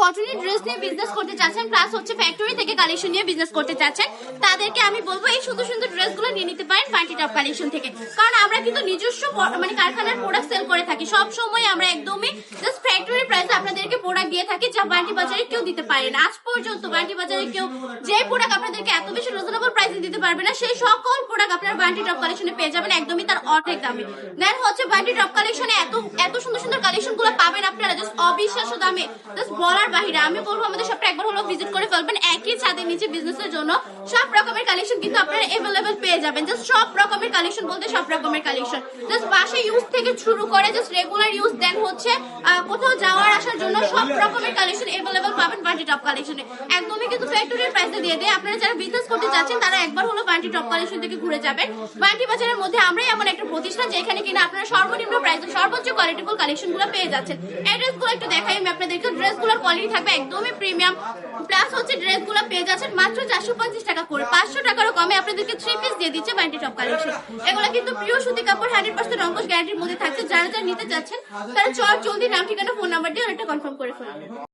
কটনের ড্রেস নিয়ে বিজনেস করতে চাচ্ছেন প্লাস হচ্ছে ফ্যাক্টরি থেকে কালেকশন নিয়ে বিজনেস করতে চাচ্ছেন তাদেরকে আমি বলবো এই সুন্দর সুন্দর ড্রেসগুলো নিয়ে নিতে পারেন বান্টি টপ কালেকশন থেকে। কারণ আমরা কিন্তু নিজস্ব মানে কারখানার প্রোডাক্ট সেল করে থাকি, সব সময় আমরা একদমই জাস্ট ফ্যাক্টরি প্রাইসে আপনাদেরকে প্রোডাক্ট দিয়ে থাকি যা বান্টি বাজারে কেউ দিতে পারে না। আজ পর্যন্ত বান্টি বাজারে কেউ যে প্রোডাক্ট আপনাদেরকে এত বেশি রিজনেবল প্রাইসে দিতে পারবে না, সেই সকল প্রোডাক্ট আপনারা বান্টি টপ কালেকশনে পেয়ে যাবেন একদমই তার অর্ধেক দামে। দেন হচ্ছে বান্টি টপ কালেকশনে এত সুন্দর সুন্দর কালেকশন গুলো পাবেন আপনারা জাস্ট অবিশ্বাস্য দামে, জাস্ট বলার বাহিরে। আমি বলবো আমাদের শপটা একবার হলো ভিজিট করে ফেলবেন। একই ছাদের নিচে বিজনেসের জন্য সব রকমের কালেকশন কিন্তু আপনারা এভেলেবেল পেয়ে যাবেন। জাস্ট সব রকমের কালেকশন বলতে সব রকমের কালেকশন, জাস্ট বাসে ইউজ থেকে শুরু করে জাস্ট রেগুলার ইউজ, দেন হচ্ছে কোথাও যাওয়ার আসার জন্য সব রকমের কালেকশন এভেলেবেল পাবেন বান্টি টপ কালেকশনে। একদমই কিন্তু ফ্যাক্টরির প্রাইসে দিয়ে দেয়। আপনারা যারা বিজনেস করতে চাচ্ছেন তারা একবার হলো বান্টি টপ কালেকশন থেকে ঘুরে যাবেন। বান্টি বাজারের মধ্যে আমরাই এমন একটা প্রতিষ্ঠান যেখানে কিনা আপনারা সর্বনিম্ন প্রাইসে সর্বোচ্চ কোয়ালিটিফুল কালেকশন গুলো পেয়ে যাচ্ছেন। এই ড্রেসগুলো একটু দেখাই আমি আপনাদেরকে। ড্রেসগুলোর কোয়ালিটি থাকবে একদমই প্রিমিয়াম, প্লাস হচ্ছে ড্রেসগুলো পেয়ে যাচ্ছেন মাত্র 450 টাকা করে। 500 টাকারও কমে আপনাদেরকে 3 পিস দিয়ে দিচ্ছে বান্টি টপ কালেকশন। এগুলো কিন্তু পিওর সুতি কাপড়, 100% রঙ্গস গ্যারান্টির মধ্যে থাকছে। যারা যারা নিতে চাচ্ছেন তারা চট জলদি নাম ঠিকানা ফোন নাম্বার দিয়ে অনেকটা কনফার্ম করে ফেলুন।